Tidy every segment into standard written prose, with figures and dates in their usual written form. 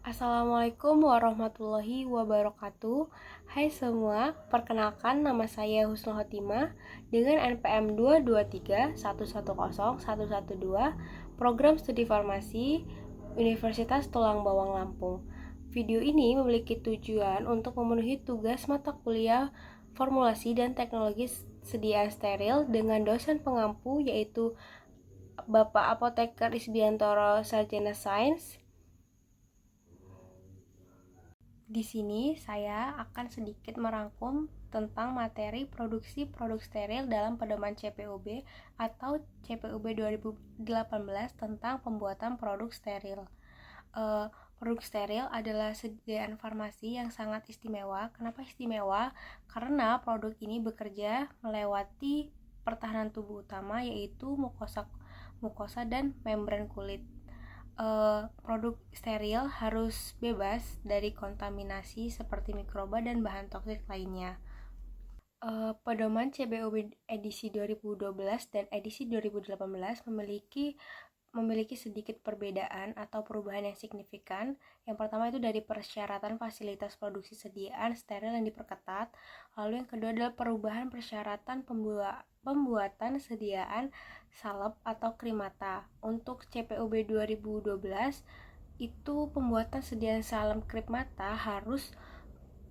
Assalamualaikum warahmatullahi wabarakatuh. Hai semua, perkenalkan nama saya Husnul Khotimah dengan NPM 223110112, Program Studi Farmasi Universitas Tulang Bawang Lampung. Video ini memiliki tujuan untuk memenuhi tugas mata kuliah formulasi dan teknologi sediaan steril dengan dosen pengampu yaitu Bapak Apoteker Isbiantoro Sarjana Sains. Di sini saya akan sedikit merangkum tentang materi produksi produk steril dalam pedoman CPUB atau CPUB 2018 tentang pembuatan produk steril. Produk steril adalah sediaan farmasi yang sangat istimewa. Kenapa istimewa? Karena produk ini bekerja melewati pertahanan tubuh utama yaitu mukosa dan membran kulit. Produk steril harus bebas dari kontaminasi seperti mikroba dan bahan toksik lainnya. Pedoman CBUB edisi 2012 dan edisi 2018 memiliki sedikit perbedaan atau perubahan yang signifikan. Yang pertama itu dari persyaratan fasilitas produksi sediaan steril yang diperketat. Lalu yang kedua adalah perubahan persyaratan pembuatan sediaan salep atau krimata. Untuk CPUB 2012 itu pembuatan sediaan salep krimata harus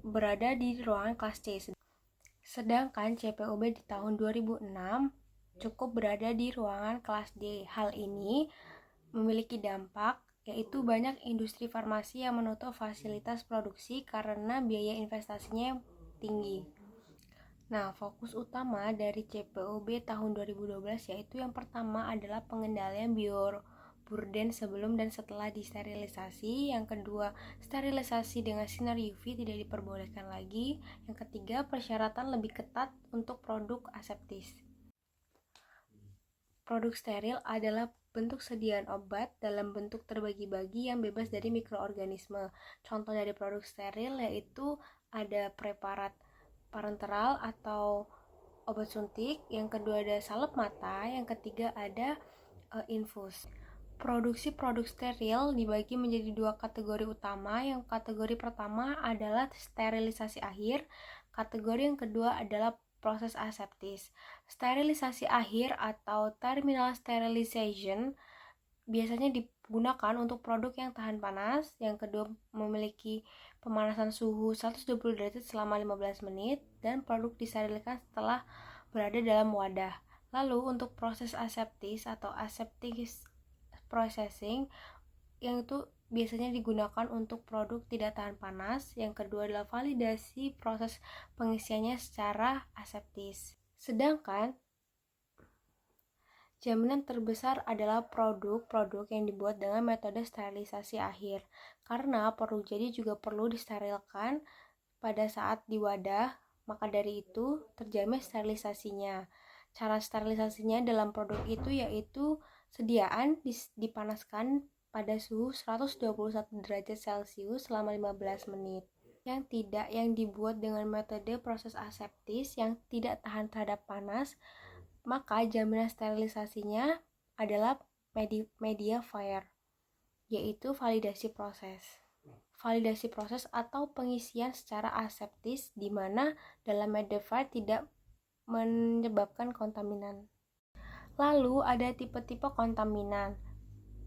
berada di ruangan kelas C. Sedangkan CPUB di tahun 2006 cukup berada di ruangan kelas D. Hal ini memiliki dampak yaitu banyak industri farmasi yang menutup fasilitas produksi karena biaya investasinya yang tinggi. Nah, fokus utama dari CPUB tahun 2012 yaitu yang pertama adalah pengendalian bioburden sebelum dan setelah disterilisasi. Yang kedua, sterilisasi dengan sinar UV tidak diperbolehkan lagi. Yang ketiga, persyaratan lebih ketat untuk produk aseptis. Produk steril adalah bentuk sediaan obat dalam bentuk terbagi-bagi yang bebas dari mikroorganisme. Contoh dari produk steril yaitu ada preparat parenteral atau obat suntik, yang kedua ada salep mata, yang ketiga ada infus. Produksi produk steril dibagi menjadi dua kategori utama. Yang kategori pertama adalah sterilisasi akhir, kategori yang kedua adalah proses aseptis. Sterilisasi akhir atau terminal sterilization biasanya digunakan untuk produk yang tahan panas, yang kedua memiliki pemanasan suhu 120 derajat selama 15 menit, dan produk disterilkan setelah berada dalam wadah. Lalu untuk proses aseptis atau aseptic processing, yang itu biasanya digunakan untuk produk tidak tahan panas. Yang kedua adalah validasi proses pengisiannya secara aseptis. Sedangkan jaminan terbesar adalah produk-produk yang dibuat dengan metode sterilisasi akhir, karena produk jadi juga perlu disterilkan pada saat di wadah, maka dari itu terjamin sterilisasinya. Cara sterilisasinya dalam produk itu yaitu sediaan dipanaskan pada suhu 121 derajat Celcius selama 15 menit. Yang dibuat dengan metode proses aseptis yang tidak tahan terhadap panas, maka jaminan sterilisasinya adalah media fire, yaitu validasi proses. Validasi proses atau pengisian secara aseptis di mana dalam media fire tidak menyebabkan kontaminan. Lalu ada tipe-tipe kontaminan.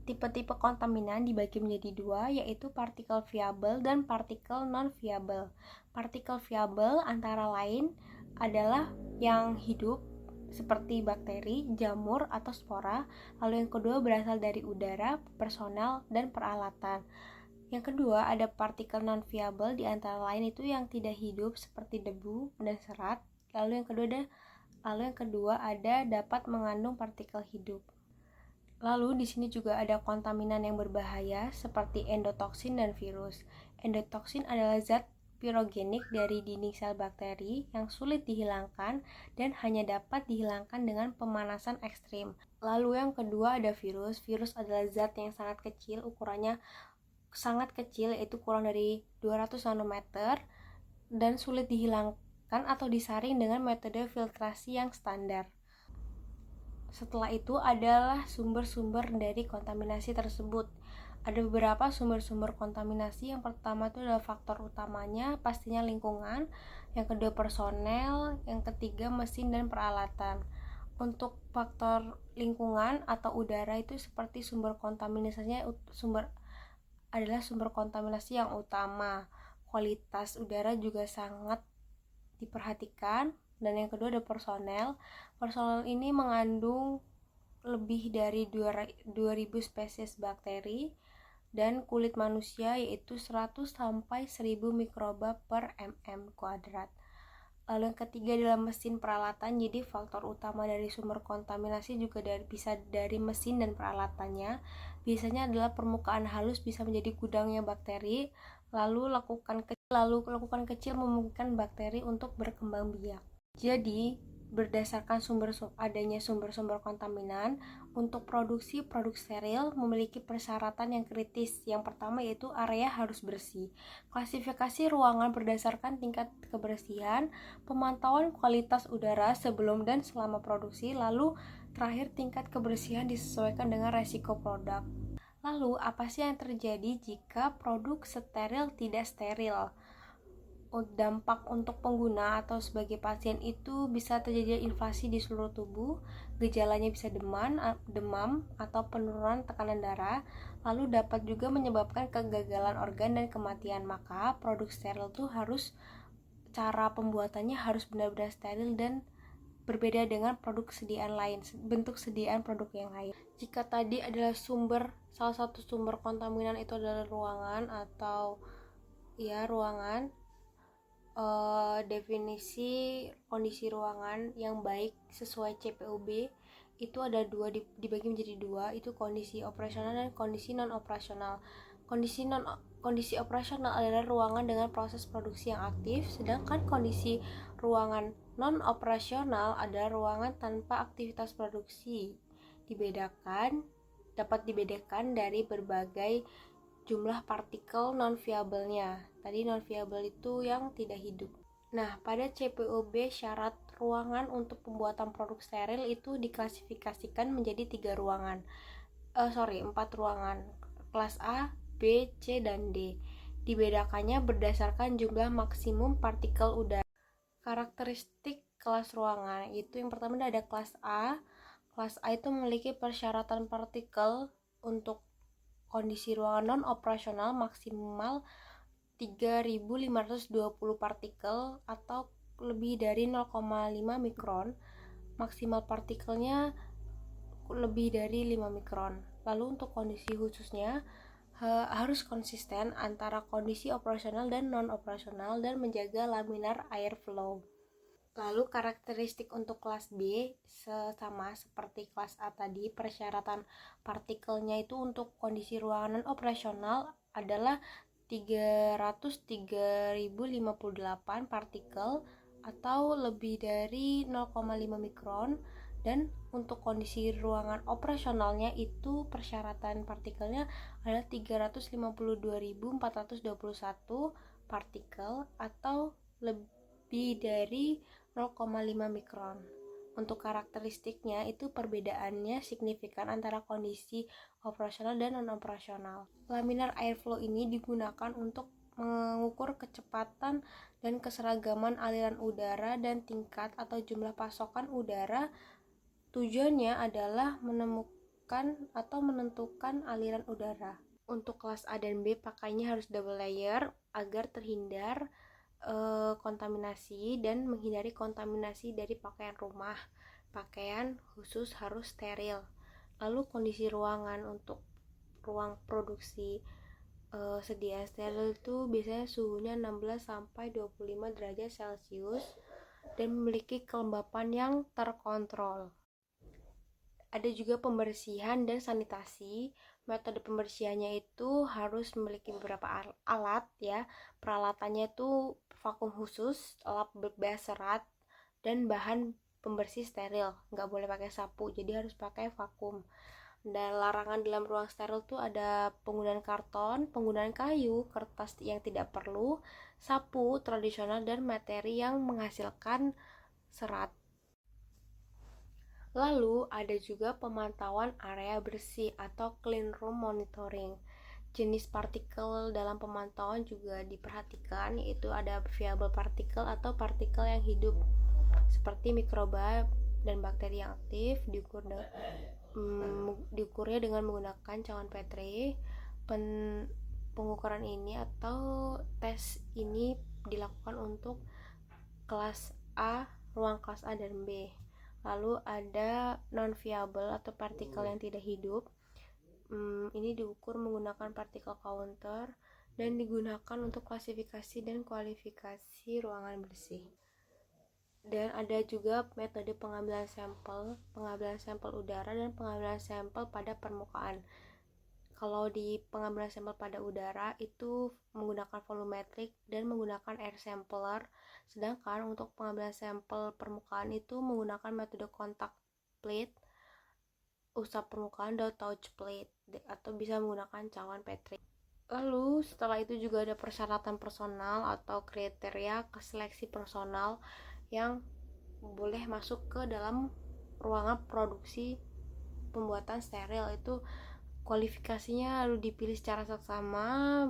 Tipe-tipe kontaminan dibagi menjadi dua, yaitu partikel viable dan partikel non-viable. Partikel viable antara lain adalah yang hidup seperti bakteri, jamur, atau spora. Lalu yang kedua berasal dari udara, personal, dan peralatan. Yang kedua ada partikel non-viable, di antara lain itu yang tidak hidup seperti debu dan serat. Lalu yang kedua ada dapat mengandung partikel hidup. Lalu di sini juga ada kontaminan yang berbahaya seperti endotoksin dan virus. Endotoksin adalah zat pirogenik dari dinding sel bakteri yang sulit dihilangkan dan hanya dapat dihilangkan dengan pemanasan ekstrim. Lalu yang kedua ada virus. Virus adalah zat yang sangat kecil, ukurannya sangat kecil, yaitu kurang dari 200 nanometer dan sulit dihilangkan atau disaring dengan metode filtrasi yang standar. Setelah itu adalah sumber-sumber dari kontaminasi tersebut. Ada beberapa sumber-sumber kontaminasi. Yang pertama itu adalah faktor utamanya pastinya lingkungan, yang kedua personel, yang ketiga mesin dan peralatan. Untuk faktor lingkungan atau udara itu seperti sumber kontaminasinya adalah sumber kontaminasi yang utama. Kualitas udara juga sangat diperhatikan. Dan yang kedua ada personel. Personel ini mengandung lebih dari 2000 spesies bakteri dan kulit manusia, yaitu 100 sampai 1000 mikroba per mm². Lalu yang ketiga adalah mesin peralatan. Jadi faktor utama dari sumber kontaminasi juga bisa dari mesin dan peralatannya. Biasanya adalah permukaan halus bisa menjadi gudangnya bakteri, lalu lakukan kecil memungkinkan bakteri untuk berkembang biak. Jadi berdasarkan adanya sumber-sumber kontaminan, untuk produksi produk steril memiliki persyaratan yang kritis. Yang pertama yaitu area harus bersih. Klasifikasi ruangan berdasarkan tingkat kebersihan, pemantauan kualitas udara sebelum dan selama produksi, lalu terakhir tingkat kebersihan disesuaikan dengan resiko produk. Lalu apa sih yang terjadi jika produk steril tidak steril? Dampak untuk pengguna atau sebagai pasien itu bisa terjadi invasi di seluruh tubuh, gejalanya bisa demam atau penurunan tekanan darah, lalu dapat juga menyebabkan kegagalan organ dan kematian. Maka produk steril itu cara pembuatannya harus benar-benar steril dan berbeda dengan bentuk sediaan produk yang lain. Jika tadi adalah salah satu sumber kontaminan itu adalah ruangan atau ruangan, definisi kondisi ruangan yang baik sesuai CPOB itu ada dibagi menjadi dua, itu kondisi operasional dan kondisi non operasional. Kondisi operasional adalah ruangan dengan proses produksi yang aktif, sedangkan kondisi ruangan non operasional adalah ruangan tanpa aktivitas produksi. Dapat dibedakan dari berbagai jumlah partikel non-viablenya. Tadi non-viable itu yang tidak hidup. Nah, pada CPOB syarat ruangan untuk pembuatan produk steril itu diklasifikasikan menjadi 4 ruangan. Kelas A, B, C, dan D. Dibedakannya berdasarkan jumlah maksimum partikel udara. Karakteristik kelas ruangan itu yang pertama ada kelas A. Kelas A itu memiliki persyaratan partikel untuk kondisi ruangan non-operasional maksimal 3.520 partikel atau lebih dari 0,5 mikron. Maksimal partikelnya lebih dari 5 mikron. Lalu untuk kondisi khususnya harus konsisten antara kondisi operasional dan non-operasional dan menjaga laminar air flow. Lalu karakteristik untuk kelas B sama seperti kelas A tadi, persyaratan partikelnya itu untuk kondisi ruangan non-operasional adalah 303.058 partikel atau lebih dari 0,5 mikron, dan untuk kondisi ruangan operasionalnya itu persyaratan partikelnya adalah 352.421 partikel atau lebih dari 0,5 mikron. Untuk karakteristiknya itu perbedaannya signifikan antara kondisi operasional dan non-operasional. Laminar airflow ini digunakan untuk mengukur kecepatan dan keseragaman aliran udara dan tingkat atau jumlah pasokan udara. Tujuannya adalah menemukan atau menentukan aliran udara. Untuk kelas A dan B pakainya harus double layer agar terhindar kontaminasi dan menghindari kontaminasi dari pakaian rumah. Pakaian khusus harus steril. Lalu kondisi ruangan untuk ruang produksi sediaan steril itu biasanya suhunya 16 sampai 25 derajat Celcius dan memiliki kelembapan yang terkontrol. Ada juga pembersihan dan sanitasi. Metode pembersihannya itu harus memiliki beberapa alat ya. Peralatannya itu vakum khusus, lap bebas serat, dan bahan pembersih steril. Nggak boleh pakai sapu, jadi harus pakai vakum. Dan larangan dalam ruang steril itu ada penggunaan karton, penggunaan kayu, kertas yang tidak perlu, sapu tradisional, dan materi yang menghasilkan serat. Lalu ada juga pemantauan area bersih atau clean room monitoring. Jenis partikel dalam pemantauan juga diperhatikan, yaitu ada viable partikel atau partikel yang hidup seperti mikroba dan bakteri yang aktif, diukurnya dengan menggunakan cawan Petri. Pengukuran ini atau tes ini dilakukan untuk kelas A, ruang kelas A dan B. Lalu ada non viable atau partikel yang tidak hidup. Ini diukur menggunakan partikel counter dan digunakan untuk klasifikasi dan kualifikasi ruangan bersih. Dan ada juga metode pengambilan sampel udara dan pengambilan sampel pada permukaan. Kalau di pengambilan sampel pada udara itu menggunakan volumetrik dan menggunakan air sampler, sedangkan untuk pengambilan sampel permukaan itu menggunakan metode kontak plate, usap permukaan dan touch plate, atau bisa menggunakan cawan Petri. Lalu setelah itu juga ada persyaratan personal atau kriteria seleksi personal yang boleh masuk ke dalam ruangan produksi pembuatan steril. Itu kualifikasinya lalu dipilih secara seksama,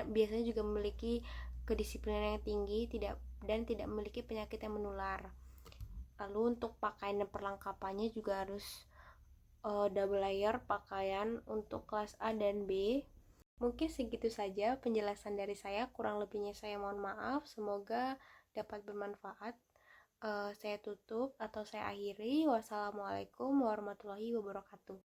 biasanya juga memiliki kedisiplinan yang tinggi, tidak memiliki penyakit yang menular. Lalu untuk pakaian dan perlengkapannya juga harus double layer pakaian untuk kelas A dan B. Mungkin segitu saja penjelasan dari saya, kurang lebihnya saya mohon maaf. Semoga dapat bermanfaat. Saya tutup atau saya akhiri. Wassalamualaikum warahmatullahi wabarakatuh.